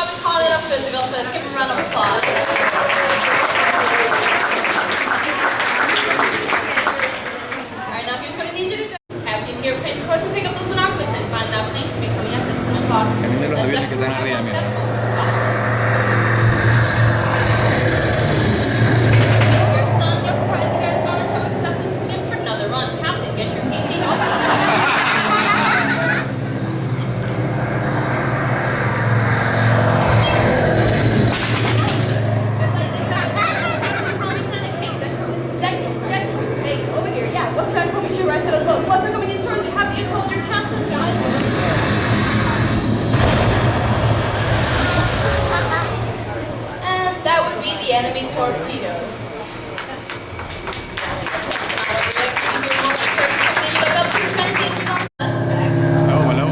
why we call it a physical, so let's give him a round of applause. Alright, now here's what I need you to do. Have you in here, place forward to pick up those monopolies and find that plane becoming at 10 o'clock. También de los aviones que están arriba, mira. Your son, your surprise, you guys power to acceptance begin for another run. Captain, get your PT off. Hey, over here, yeah. What's that coming to right side of the boat? What's that coming in towards you? Have you told your captain, guys? And that would be the enemy torpedoes. Hello, hello.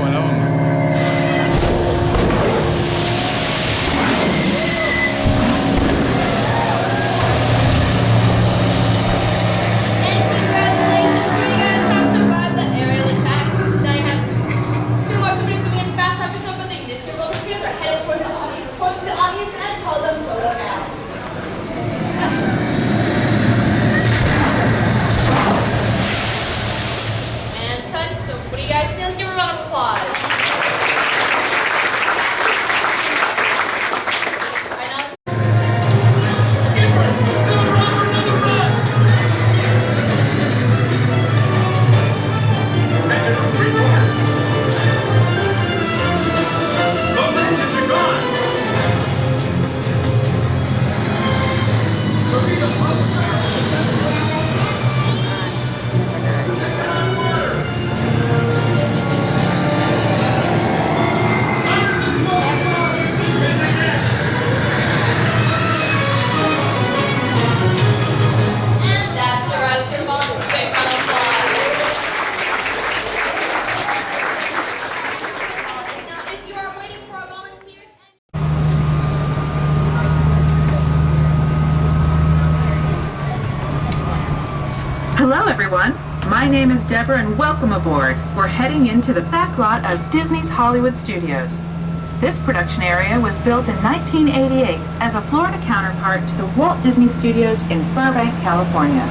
Hello everyone, my name is Deborah and welcome aboard. We're heading into the backlot of Disney's Hollywood Studios. This production area was built in 1988 as a Florida counterpart to the Walt Disney Studios in Burbank, California.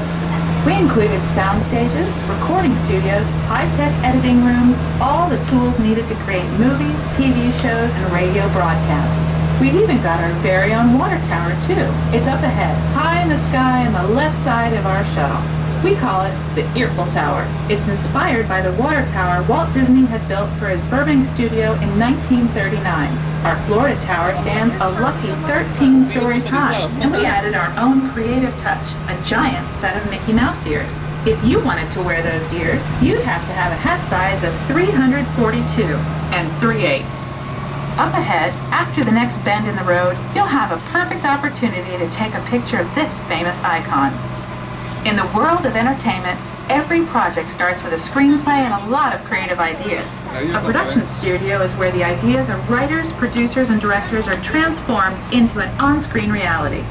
We included sound stages, recording studios, high-tech editing rooms, all the tools needed to create movies, TV shows, and radio broadcasts. We've even got our very own water tower too. It's up ahead, high in the sky on the left side of our shuttle. We call it the Eiffel Tower. It's inspired by the water tower Walt Disney had built for his Burbank studio in 1939. Our Florida tower stands a lucky 13 stories high, and we added our own creative touch, a giant set of Mickey Mouse ears. If you wanted to wear those ears, you'd have to have a hat size of 342 and 3/8. Up ahead, after the next bend in the road, you'll have a perfect opportunity to take a picture of this famous icon. In the world of entertainment, every project starts with a screenplay and a lot of creative ideas. A production studio is where the ideas of writers, producers, and directors are transformed into an on-screen reality.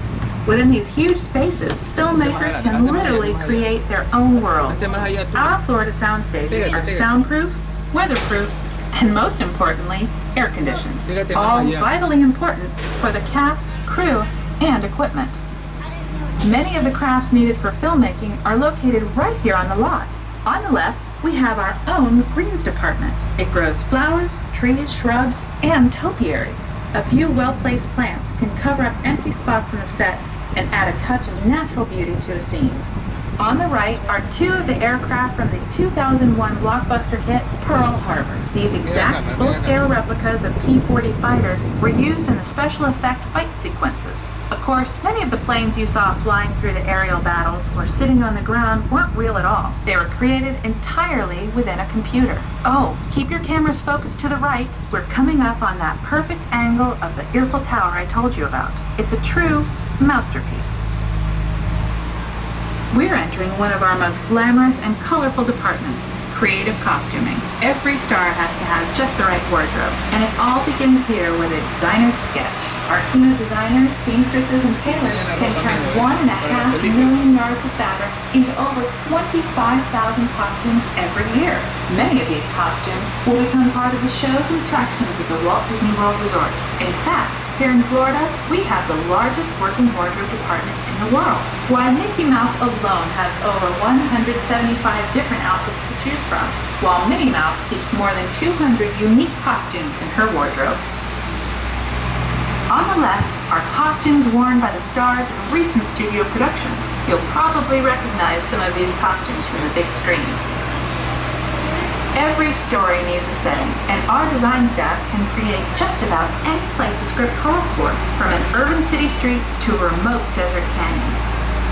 Within these huge spaces, filmmakers can literally create their own world. Our Florida sound stages are soundproof, weatherproof, and most importantly, air-conditioned. All vitally important for the cast, crew, and equipment. Many of the crafts needed for filmmaking are located right here on the lot. On the left, we have our own greens department. It grows flowers, trees, shrubs, and topiaries. A few well-placed plants can cover up empty spots in the set and add a touch of natural beauty to a scene. On the right are two of the aircraft from the 2001 blockbuster hit Pearl Harbor. These exact full-scale replicas of P-40 fighters were used in the special effect fight sequences. Of course, many of the planes you saw flying through the aerial battles or sitting on the ground weren't real at all. They were created entirely within a computer. Oh, keep your cameras focused to the right. We're coming up on that perfect angle of the Eiffel Tower I told you about. It's a true masterpiece. We're entering one of our most glamorous and colorful departments, creative costuming. Every star has to have just the right wardrobe, and it all begins here with a designer's sketch. Our team of designers, seamstresses, and tailors can turn 1.5 million yards of fabric into over 25,000 costumes every year. Many of these costumes will become part of the shows and attractions at the Walt Disney World Resort. In fact, here in Florida, we have the largest working wardrobe department in the world. While Mickey Mouse alone has over 175 different outfits to choose from, while Minnie Mouse keeps more than 200 unique costumes in her wardrobe. On the left are costumes worn by the stars of recent studio productions. You'll probably recognize some of these costumes from the big screen. Every story needs a setting, and our design staff can create just about any place a script calls for, from an urban city street to a remote desert canyon.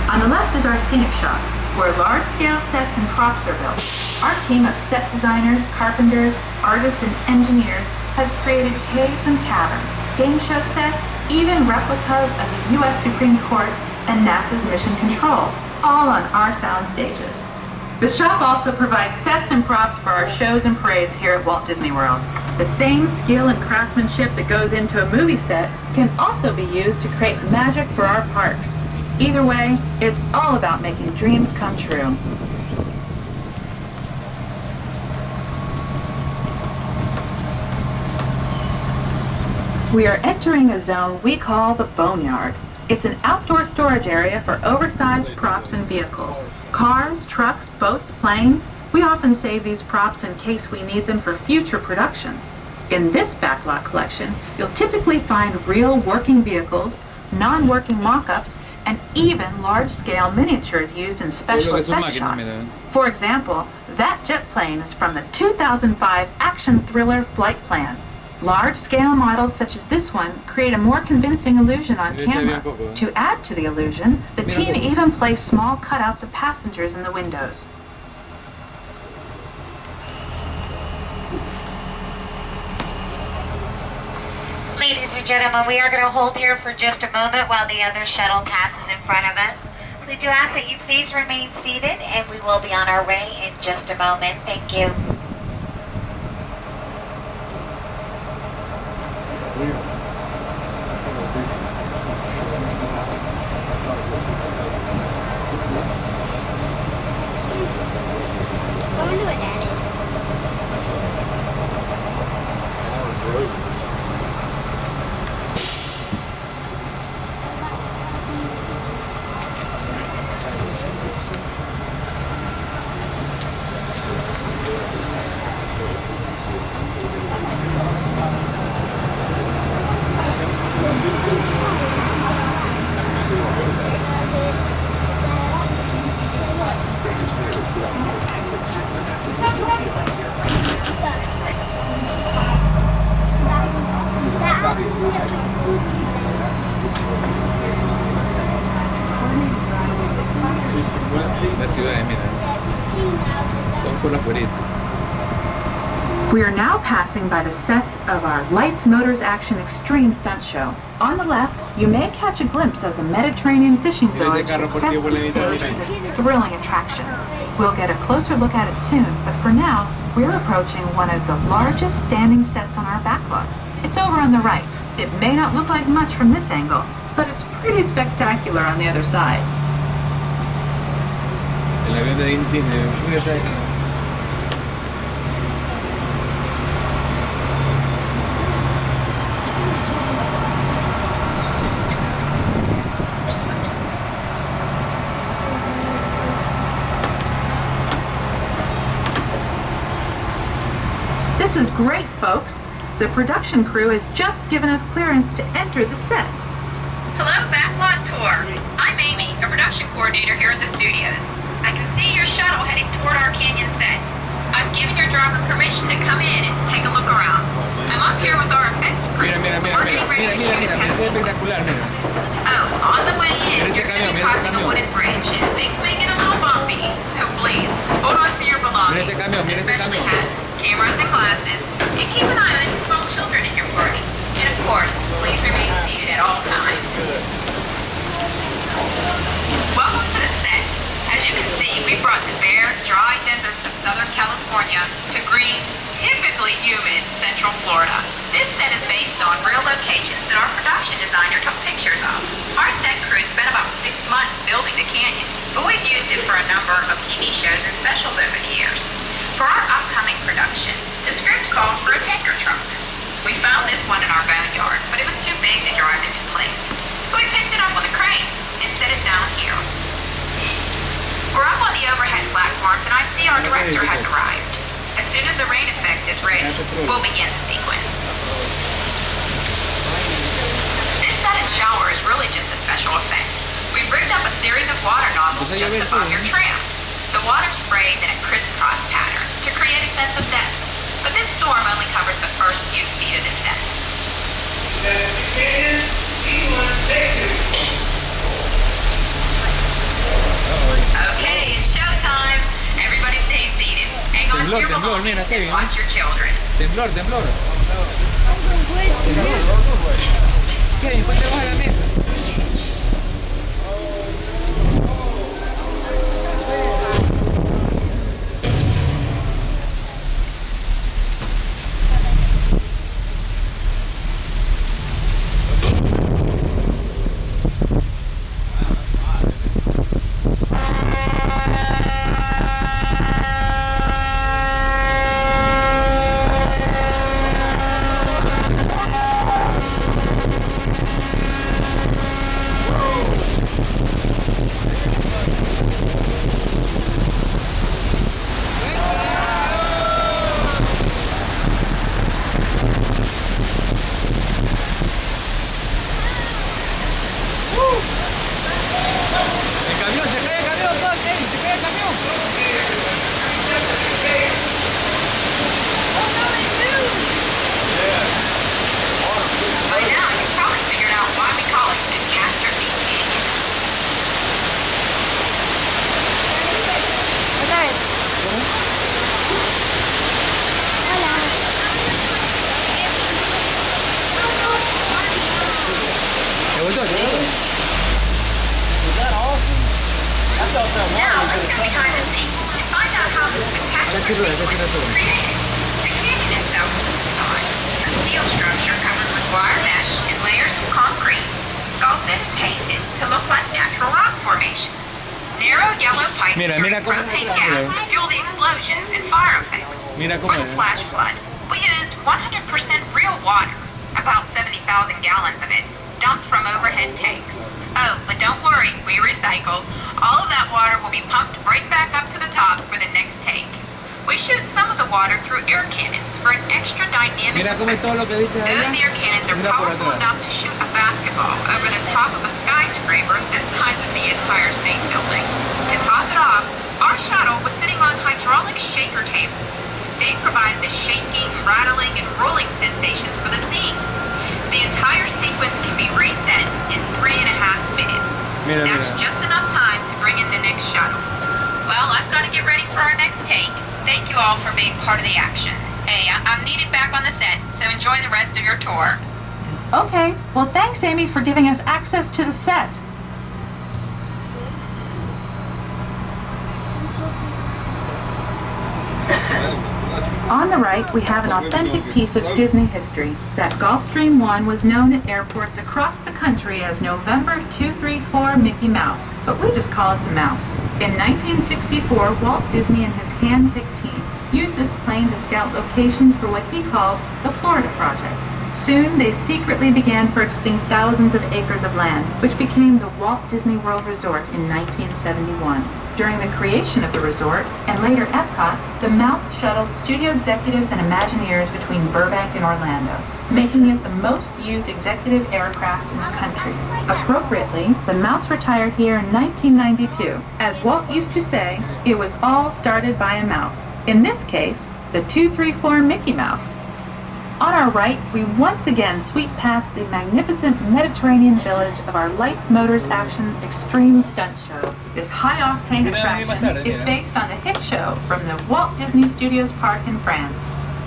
On the left is our scenic shop, where large-scale sets and props are built. Our team of set designers, carpenters, artists, and engineers has created caves and caverns, game show sets, even replicas of the U.S. Supreme Court and NASA's Mission Control, all on our sound stages. The shop also provides sets and props for our shows and parades here at Walt Disney World. The same skill and craftsmanship that goes into a movie set can also be used to create magic for our parks. Either way, it's all about making dreams come true. We are entering a zone we call the Boneyard. It's an outdoor storage area for oversized props and vehicles. Cars, trucks, boats, planes. We often save these props in case we need them for future productions. In this backlot collection, you'll typically find real working vehicles, non-working mock-ups, and even large-scale miniatures used in special effects shots. For example, that jet plane is from the 2005 action thriller Flight Plan. Large-scale models such as this one create a more convincing illusion on camera. To add to the illusion, the team even placed small cutouts of passengers in the windows. Ladies and gentlemen, we are going to hold here for just a moment while the other shuttle passes in front of us. We do ask that you please remain seated, and we will be on our way in just a moment. Thank you. I wonder what that is. La ciudad, mira. Son con las bolitas. We are now passing by the sets of our Lights, Motors, Action Extreme stunt show. On the left, you may catch a glimpse of the Mediterranean fishing village that sets the stage for this thrilling attraction. We'll get a closer look at it soon, but for now, we're approaching one of the largest standing sets on our backlot. It's over on the right. It may not look like much from this angle, but it's pretty spectacular on the other side. El avión de Disney. This is great, folks. The production crew has just given us clearance to enter the set. Hello, Backlot Tour. I'm Amy, a production coordinator here at the studios. I can see your shuttle heading toward our canyon set. I've given your driver permission to come in and take a look around. I'm up here with our effects crew. We're getting ready to shoot a test sequence. Oh, on the way in, you're going to be crossing a wooden bridge, and things may get a little bumpy, so please, hold on to your belongings, especially hats, cameras, and glasses, and keep an eye on any small children in your party. And of course, please remain seated at all times. Welcome to the set. As you can see, We brought the bare, dry deserts of Southern California to green, typically humid Central Florida. This set is based on real locations that our production designer took pictures of. Our set crew spent about 6 months building the canyon, but we've used it for a number of TV shows and specials over the years. For our upcoming production, the script called for a tanker truck. We found this one in our boneyard, but it was too big to drive into place. So we picked it up with a crane and set it down here. We're up on the overhead platforms and I see our director has arrived. As soon as the rain effect is ready, we'll begin the sequence. This sudden shower is really just a special effect. We've rigged up a series of water nozzles just above your tram. The water sprays in a crisscross pattern to create a sense of depth. But this storm only covers the first few feet of this depth. Okay, it's showtime. Everybody stay seated. Hang on to your belongings and watch your children. Temblor. Kevin, ponte bajo la mesa. Now, let's go behind the scenes and find out how this spectacular sequence was created. The canyon itself is a facade, a steel structure covered with wire mesh and layers of concrete, sculpted and painted to look like natural rock formations. Narrow yellow pipes carry propane gas to fuel the explosions and fire effects. For the flash flood, we used 100% real water, about 70,000 gallons of it, dumped from overhead tanks. Oh, but don't worry, we recycle. All of that water will be pumped right back up to the top for the next take. We shoot some of the water through air cannons for an extra dynamic effect. Those air cannons are powerful enough to shoot a basketball over the top of a skyscraper the size of the Empire State Building. To top it off, our shuttle was sitting on hydraulic shaker tables. They provided the shaking, rattling, and rolling sensations for the scene. The entire sequence can be reset in 3.5 minutes. That's just enough time to bring in the next shuttle. Well, I've got to get ready for our next take. Thank you all for being part of the action. Hey, I'm needed back on the set, so enjoy the rest of your tour. Okay, well thanks Amy for giving us access to the set. On the right, we have an authentic piece of Disney history, that Gulfstream 1 was known at airports across the country as November 234 Mickey Mouse, but we just call it the Mouse. In 1964, Walt Disney and his hand-picked team used this plane to scout locations for what he called the Florida Project. Soon, they secretly began purchasing thousands of acres of land, which became the Walt Disney World Resort in 1971. During the creation of the resort, and later Epcot, the Mouse shuttled studio executives and Imagineers between Burbank and Orlando, making it the most used executive aircraft in the country. Appropriately, the Mouse retired here in 1992. As Walt used to say, it was all started by a mouse. In this case, the 234 Mickey Mouse. On our right, we once again sweep past the magnificent Mediterranean village of our Lights Motors Action Extreme Stunt Show. This high-octane attraction is based on the hit show from the Walt Disney Studios Park in France.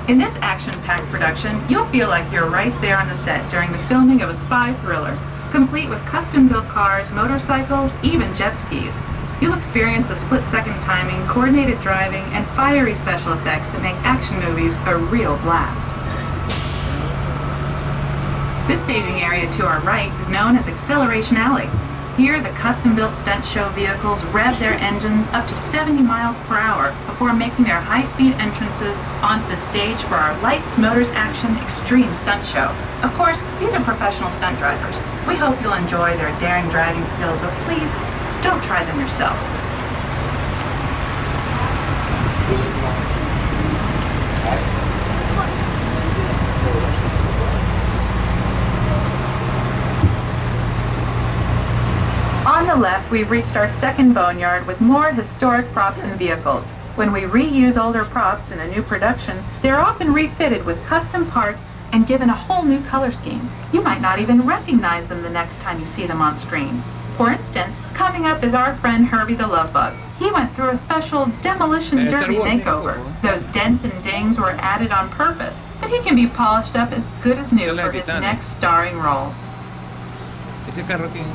In this action-packed production, you'll feel like you're right there on the set during the filming of a spy thriller, complete with custom-built cars, motorcycles, even jet skis. You'll experience the split-second timing, coordinated driving, and fiery special effects that make action movies a real blast. This staging area to our right is known as Acceleration Alley. Here, the custom-built stunt show vehicles rev their engines up to 70 miles per hour before making their high-speed entrances onto the stage for our Lights, Motors, Action Extreme Stunt Show. Of course, these are professional stunt drivers. We hope you'll enjoy their daring driving skills, but please, don't try them yourself. On the left, we've reached our second boneyard with more historic props and vehicles. When we reuse older props in a new production, they're often refitted with custom parts and given a whole new color scheme. You might not even recognize them the next time you see them on screen. For instance, coming up is our friend Herbie the Lovebug. He went through a special demolition derby makeover. Those dents and dings were added on purpose, but he can be polished up as good as new for his next starring role. Ese carro tiene...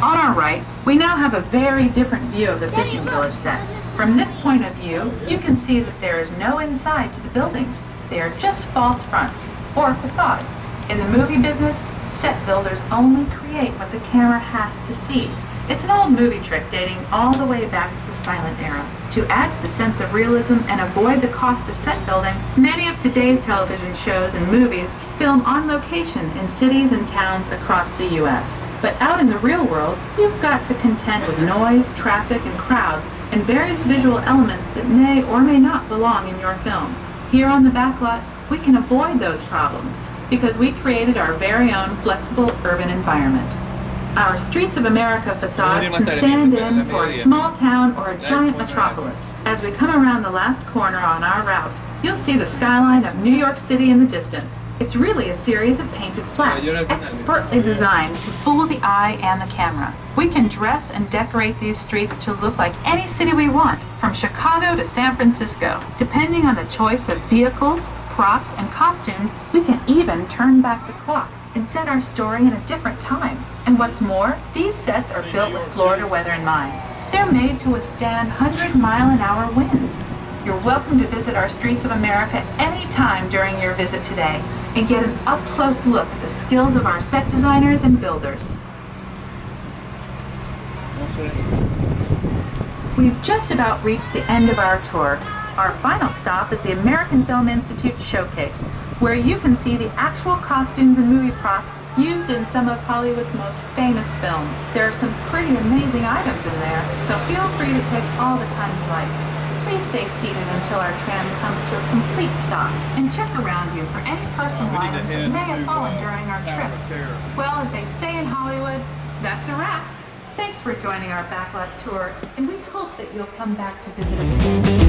On our right, we now have a very different view of the fishing village set. From this point of view, you can see that there is no inside to the buildings. They are just false fronts, or facades. In the movie business, set builders only create what the camera has to see. It's an old movie trick dating all the way back to the silent era. To add to the sense of realism and avoid the cost of set building, many of today's television shows and movies film on location in cities and towns across the U.S. But out in the real world, you've got to contend with noise, traffic, and crowds, and various visual elements that may or may not belong in your film. Here on the Backlot, we can avoid those problems because we created our very own flexible urban environment. Our Streets of America facades can stand in for a small town or a giant metropolis. As we come around the last corner on our route, you'll see the skyline of New York City in the distance. It's really a series of painted flats, expertly designed to fool the eye and the camera. We can dress and decorate these streets to look like any city we want, from Chicago to San Francisco. Depending on the choice of vehicles, props, and costumes, we can even turn back the clock and set our story in a different time. And what's more, these sets are built with Florida weather in mind. They're made to withstand 100-mile-an-hour winds. You're welcome to visit our Streets of America anytime during your visit today and get an up-close look at the skills of our set designers and builders. We've just about reached the end of our tour. Our final stop is the American Film Institute Showcase, where you can see the actual costumes and movie props used in some of Hollywood's most famous films. There are some pretty amazing items in there, so feel free to take all the time you like. Please stay seated until our tram comes to a complete stop, and check around you for any personal items that may have fallen during our trip. Well, as they say in Hollywood, that's a wrap. Thanks for joining our Backlot tour, and we hope that you'll come back to visit us again.